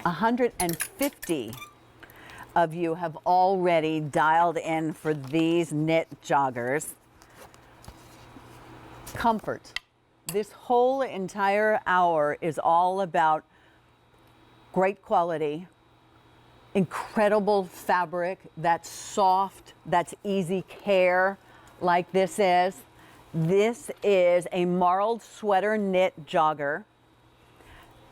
150 of you have already dialed in for these knit joggers. Comfort. This whole entire hour is all about great quality, incredible fabric that's soft, that's easy care, like this is. This is a Marled sweater knit jogger.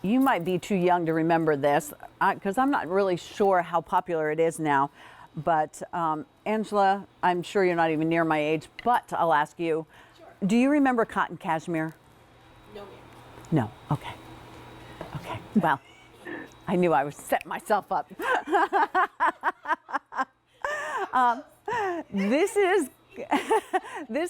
You might be too young to remember this because I'm not really sure how popular it is now. But Angela, I'm sure you're not even near my age, but I'll ask you, do you remember cotton cashmere? No, ma'am. No, okay. Okay, well, I knew I was setting myself up. This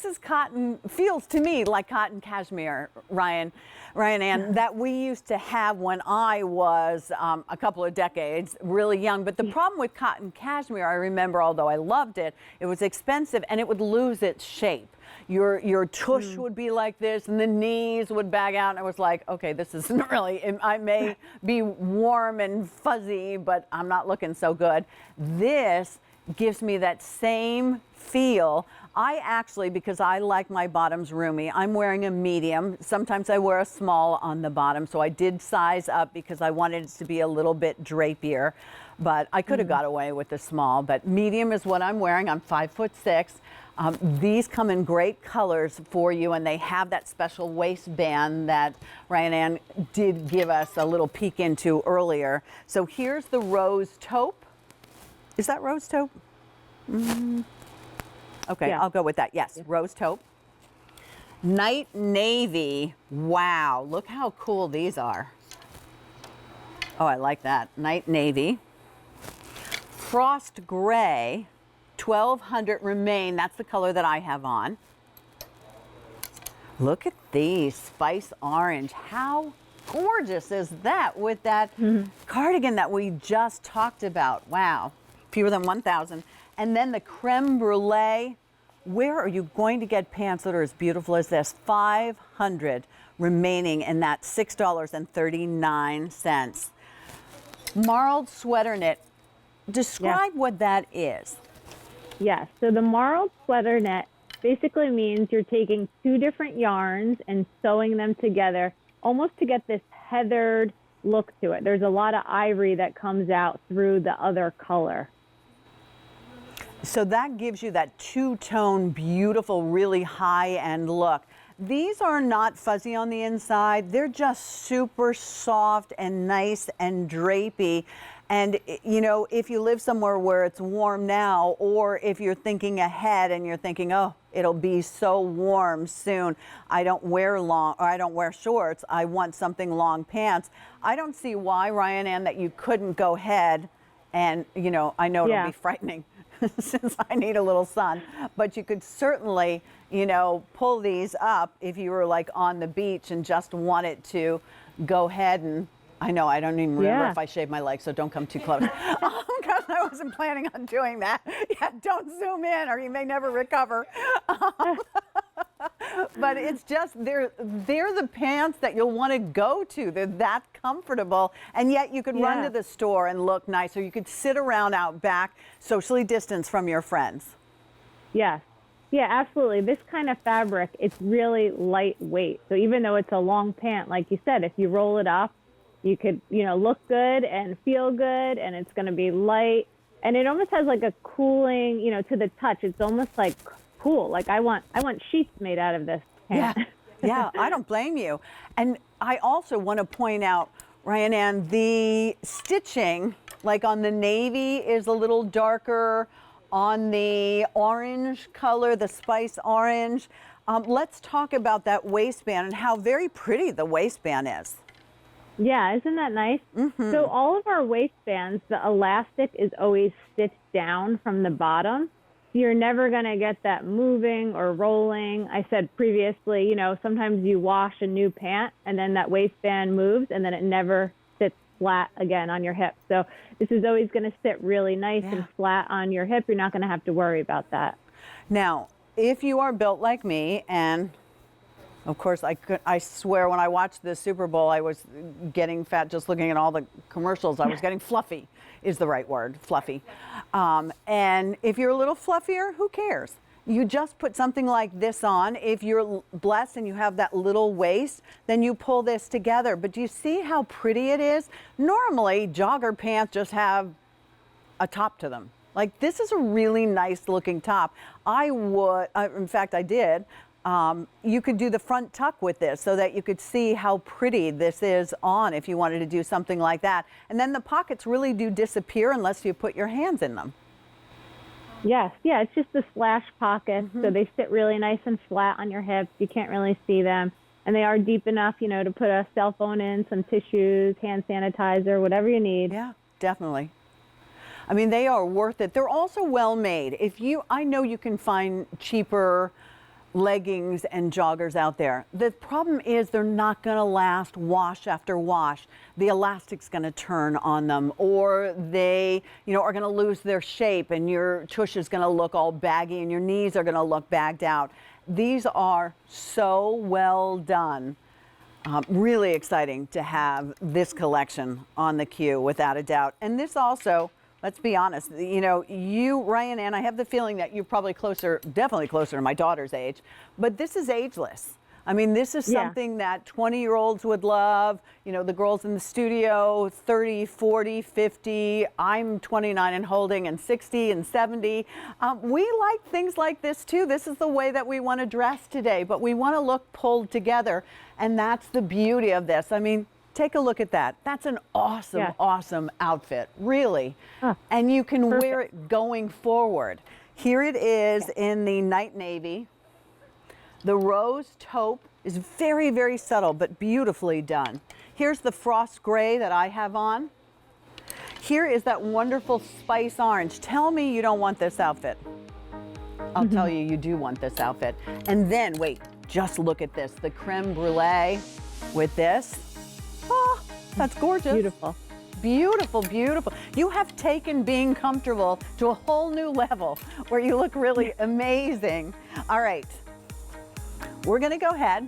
is cotton, feels to me like cotton cashmere, Ryan Ann, that we used to have when I was a couple of decades, really young. But the problem with cotton cashmere, I remember, although I loved it, it was expensive and it would lose its shape. Your tush would be like this and the knees would bag out, and I was like, okay, this isn't really, I may be warm and fuzzy, but I'm not looking so good. This gives me that same feel. I actually, because I like my bottoms roomy, I'm wearing a medium. Sometimes I wear a small on the bottom, so I did size up because I wanted it to be a little bit drapier, but I could have got away with the small, but medium is what I'm wearing. I'm 5'6". These come in great colors for you, and they have that special waistband that Ryan Ann did give us a little peek into earlier. So here's the rose taupe. Is that rose taupe? Okay, yeah. I'll go with that. Yes, rose taupe. Night navy. Wow, look how cool these are. Oh, I like that. Night navy. Frost gray. 1200 remain. That's the color that I have on. Look at these. Spice orange. How gorgeous is that with that cardigan that we just talked about? Wow. Fewer than 1,000. And then the creme brulee. Where are you going to get pants that are as beautiful as this? 500 remaining in that $6.39. Marled sweater knit. Describe what that is. Yes, so the Marled sweater knit basically means you're taking two different yarns and sewing them together almost to get this heathered look to it. There's a lot of ivory that comes out through the other color. So that gives you that two-tone, beautiful, really high-end look. These are not fuzzy on the inside. They're just super soft and nice and drapey. And, you know, if you live somewhere where it's warm now, or if you're thinking ahead and you're thinking, oh, it'll be so warm soon, I don't wear long, or I don't wear shorts, I want something long pants. I don't see why, Ryan Ann, that you couldn't go ahead and, you know, I know it'll be frightening since I need a little sun, but you could certainly, you know, pull these up if you were like on the beach and just wanted to go ahead and, I know, I don't even remember if I shaved my legs, so don't come too close. Because I wasn't planning on doing that. Yeah, don't zoom in or you may never recover. But it's just, they're the pants that you'll want to go to. They're that comfortable. And yet you could run to the store and look nice, or you could sit around out back, socially distanced from your friends. Yes. Yeah, absolutely. This kind of fabric, it's really lightweight. So even though it's a long pant, like you said, if you roll it up, you could, you know, look good and feel good, and it's going to be light. And it almost has like a cooling, you know, to the touch. It's almost like cool. Like I want sheets made out of this pant. Yeah, I don't blame you. And I also want to point out, Ryan Ann, the stitching, like on the navy is a little darker, on the orange color, the spice orange. Let's talk about that waistband and how very pretty the waistband is. Yeah, isn't that nice? So all of our waistbands, the elastic is always stitched down from the bottom. You're never going to get that moving or rolling. I said previously, you know, sometimes you wash a new pant and then that waistband moves and then it never sits flat again on your hip. So this is always going to sit really nice and flat on your hip. You're not going to have to worry about that. Now, if you are built like me, and Of course, I swear when I watched the Super Bowl, I was getting fat just looking at all the commercials. I was getting fluffy is the right word, fluffy. And if you're a little fluffier, who cares? You just put something like this on. If you're blessed and you have that little waist, then you pull this together. But do you see how pretty it is? Normally, jogger pants just have a top to them. Like, this is a really nice looking top. In fact, I did. You could do the front tuck with this so that you could see how pretty this is on if you wanted to do something like that. And then the pockets really do disappear unless you put your hands in them. Yes, yeah, it's just the slash pockets, so they sit really nice and flat on your hips. You can't really see them. And they are deep enough, you know, to put a cell phone in, some tissues, hand sanitizer, whatever you need. Yeah, definitely. I mean, they are worth it. They're also well made. I know you can find cheaper leggings and joggers out there. The problem is they're not going to last wash after wash. The elastic's going to turn on them, or they, are going to lose their shape, and your tush is going to look all baggy and your knees are going to look bagged out. These are so well done. Really exciting to have this collection on the Q, without a doubt. And this also, let's be honest, you, Ryan, and I have the feeling that you're probably definitely closer to my daughter's age, but this is ageless. I mean, this is something that 20-year-olds would love. The girls in the studio, 30, 40, 50. I'm 29 and holding, and 60 and 70. We like things like this too. This is the way that we want to dress today, but we want to look pulled together, and that's the beauty of this. I mean, take a look at that. That's an awesome, awesome outfit, really. And you can wear it going forward. Here it is in the night navy. The rose taupe is very, very subtle, but beautifully done. Here's the frost gray that I have on. Here is that wonderful spice orange. Tell me you don't want this outfit. I'll tell you, you do want this outfit. And then, wait, just look at this. The creme brulee with this. Oh, that's gorgeous. Beautiful. Beautiful, beautiful. You have taken being comfortable to a whole new level where you look really amazing. All right, we're going to go ahead